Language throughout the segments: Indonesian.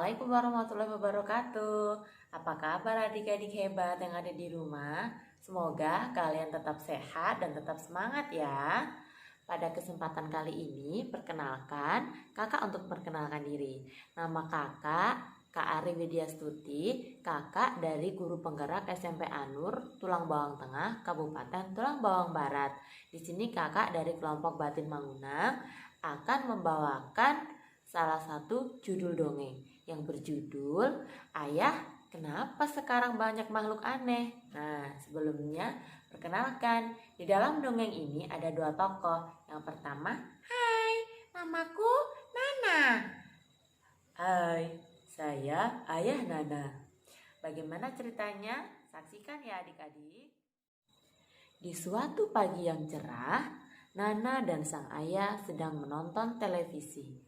Assalamualaikum warahmatullahi wabarakatuh. Apa kabar adik-adik hebat yang ada di rumah? Semoga kalian tetap sehat dan tetap semangat ya. Pada kesempatan kali ini, perkenalkan kakak untuk perkenalkan diri. Nama kakak Kak Ari Widyastuti, kakak dari guru penggerak SMP Anur, Tulang Bawang Tengah, Kabupaten Tulang Bawang Barat. Di sini kakak dari kelompok Batin Mangunang akan membawakan salah satu judul dongeng yang berjudul Ayah, Kenapa Sekarang Banyak Makhluk Aneh? Nah, sebelumnya perkenalkan, di dalam dongeng ini ada dua tokoh. Yang pertama, hai, namaku Nana. Hai, saya Ayah Nana. Bagaimana ceritanya? Saksikan ya adik-adik. Di suatu pagi yang cerah, Nana dan sang ayah sedang menonton televisi.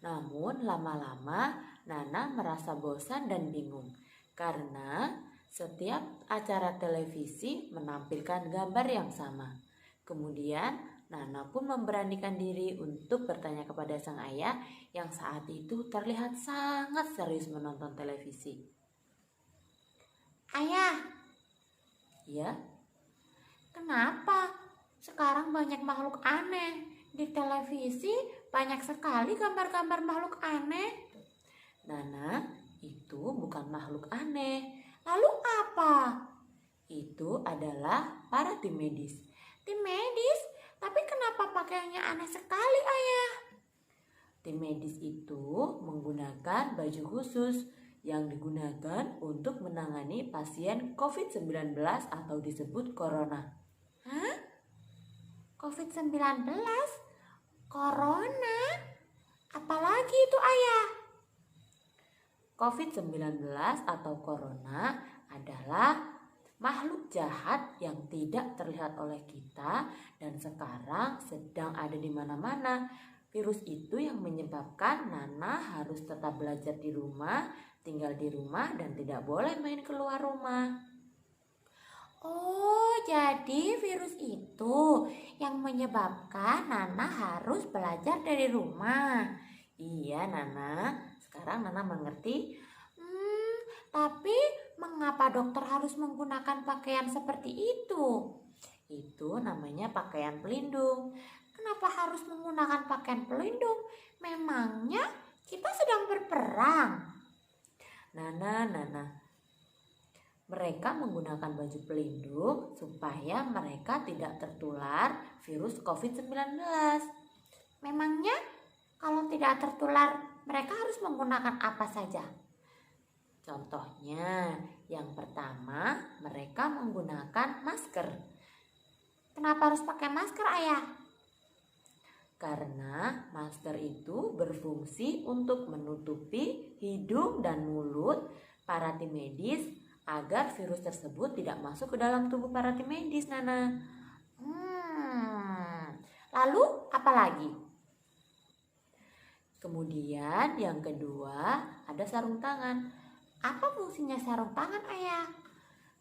Namun lama-lama Nana merasa bosan dan bingung karena setiap acara televisi menampilkan gambar yang sama. Kemudian Nana pun memberanikan diri untuk bertanya kepada sang ayah yang saat itu terlihat sangat serius menonton televisi. Ayah, ya, kenapa sekarang banyak makhluk aneh? Di televisi banyak sekali gambar-gambar makhluk aneh. Nana, itu bukan makhluk aneh. Lalu apa? Itu adalah para tim medis. Tim medis? Tapi kenapa pakaiannya aneh sekali, Ayah? Tim medis itu menggunakan baju khusus yang digunakan untuk menangani pasien COVID-19 atau disebut corona. Hah? COVID-19? Corona? Apalagi itu, Ayah? COVID-19 atau corona adalah makhluk jahat yang tidak terlihat oleh kita dan sekarang sedang ada di mana-mana. Virus itu yang menyebabkan Nana harus tetap belajar di rumah, tinggal di rumah dan tidak boleh main keluar rumah. Oh, jadi virus itu yang menyebabkan Nana harus belajar dari rumah. Iya, Nana. Sekarang Nana mengerti. Tapi mengapa dokter harus menggunakan pakaian seperti itu? Itu namanya pakaian pelindung. Kenapa harus menggunakan pakaian pelindung? Memangnya kita sedang berperang? Nana. Mereka menggunakan baju pelindung supaya mereka tidak tertular virus COVID-19. Memangnya kalau tidak tertular, mereka harus menggunakan apa saja? Contohnya, yang pertama, mereka menggunakan masker. Kenapa harus pakai masker, Ayah? Karena masker itu berfungsi untuk menutupi hidung dan mulut para tim medis agar virus tersebut tidak masuk ke dalam tubuh para tim medis, Nana. Lalu apa lagi? Kemudian yang kedua ada sarung tangan. Apa fungsinya sarung tangan, Ayah?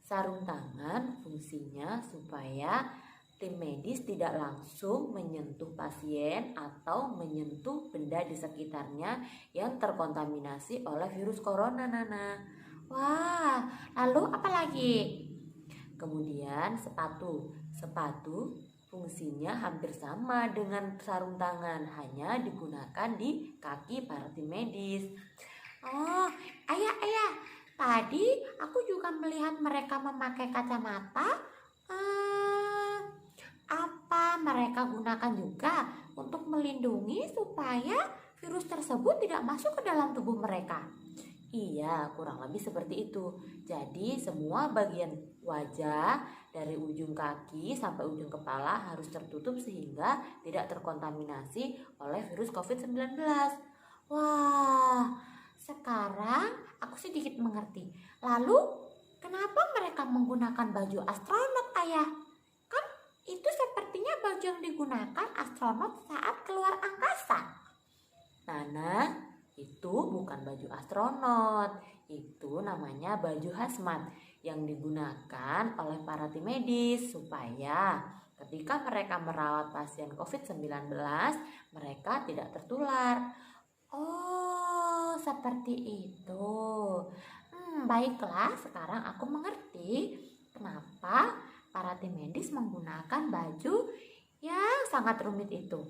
Sarung tangan fungsinya supaya tim medis tidak langsung menyentuh pasien atau menyentuh benda di sekitarnya yang terkontaminasi oleh virus corona, Nana. Wah, lalu apa lagi? Kemudian sepatu. Sepatu fungsinya hampir sama dengan sarung tangan, hanya digunakan di kaki para tim medis. Oh, ayah, tadi aku juga melihat mereka memakai kacamata. Apa mereka gunakan juga untuk melindungi supaya virus tersebut tidak masuk ke dalam tubuh mereka? Iya, kurang lebih seperti itu. Jadi semua bagian wajah dari ujung kaki sampai ujung kepala harus tertutup sehingga tidak terkontaminasi oleh virus COVID-19. Wah, sekarang aku sedikit mengerti. Lalu, kenapa mereka menggunakan baju astronot, Ayah? Kan itu sepertinya baju yang digunakan astronot saat keluar angkasa. Nana, itu bukan baju astronot, itu namanya baju hazmat yang digunakan oleh para tim medis supaya ketika mereka merawat pasien COVID-19, mereka tidak tertular. Oh, seperti itu. Baiklah, sekarang aku mengerti kenapa para tim medis menggunakan baju yang sangat rumit itu.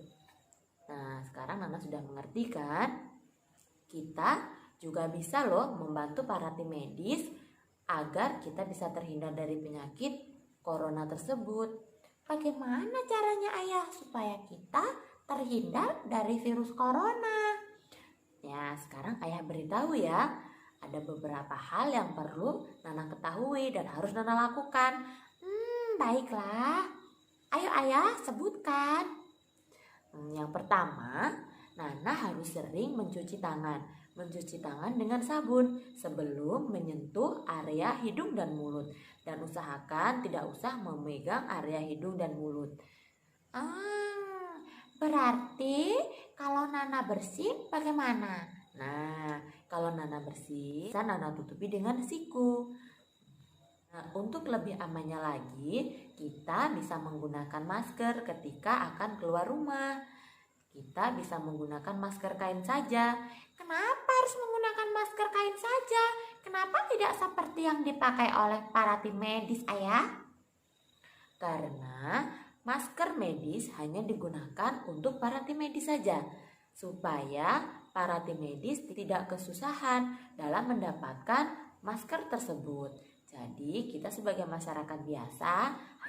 Nah, sekarang Nana sudah mengerti kan? Kita juga bisa loh membantu para tim medis agar kita bisa terhindar dari penyakit corona tersebut. Bagaimana caranya ayah supaya kita terhindar dari virus corona? Ya, sekarang ayah beritahu ya. Ada beberapa hal yang perlu Nana ketahui dan harus Nana lakukan. Baiklah. Ayo ayah sebutkan. Yang pertama, Nana harus sering mencuci tangan. Mencuci tangan dengan sabun sebelum menyentuh area hidung dan mulut. Dan usahakan tidak usah memegang area hidung dan mulut. Berarti kalau Nana bersih bagaimana? Nah, kalau Nana bersih, bisa Nana tutupi dengan siku. Nah, untuk lebih amannya lagi, kita bisa menggunakan masker ketika akan keluar rumah. Kita bisa menggunakan masker kain saja. Kenapa harus menggunakan masker kain saja? Kenapa tidak seperti yang dipakai oleh para tim medis, ayah? Karena masker medis hanya digunakan untuk para tim medis saja, supaya para tim medis tidak kesusahan dalam mendapatkan masker tersebut. Jadi kita sebagai masyarakat biasa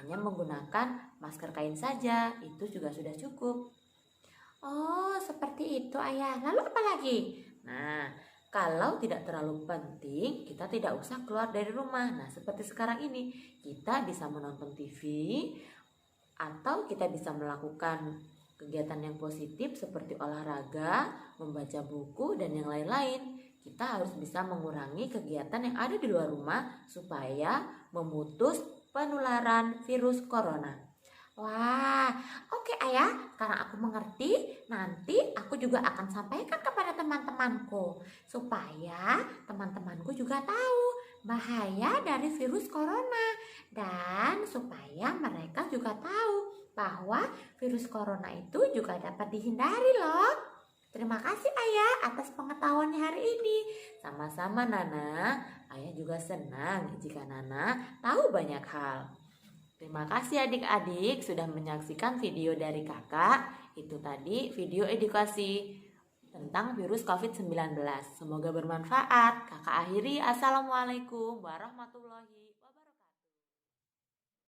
hanya menggunakan masker kain saja, itu juga sudah cukup. Oh, seperti itu ayah. Lalu apa lagi? Nah, kalau tidak terlalu penting, kita tidak usah keluar dari rumah. Nah, seperti sekarang ini, kita bisa menonton TV atau kita bisa melakukan kegiatan yang positif seperti olahraga, membaca buku, dan yang lain-lain. Kita harus bisa mengurangi kegiatan yang ada di luar rumah supaya memutus penularan virus corona. Wah, oke ayah, sekarang aku mengerti. Nanti aku juga akan sampaikan kepada teman-temanku supaya teman-temanku juga tahu bahaya dari virus corona dan supaya mereka juga tahu bahwa virus corona itu juga dapat dihindari loh. Terima kasih ayah atas pengetahuannya hari ini. Sama-sama Nana, ayah juga senang jika Nana tahu banyak hal. Terima kasih adik-adik sudah menyaksikan video dari kakak. Itu tadi video edukasi tentang virus COVID-19. Semoga bermanfaat. Kakak akhiri, assalamualaikum warahmatullahi wabarakatuh.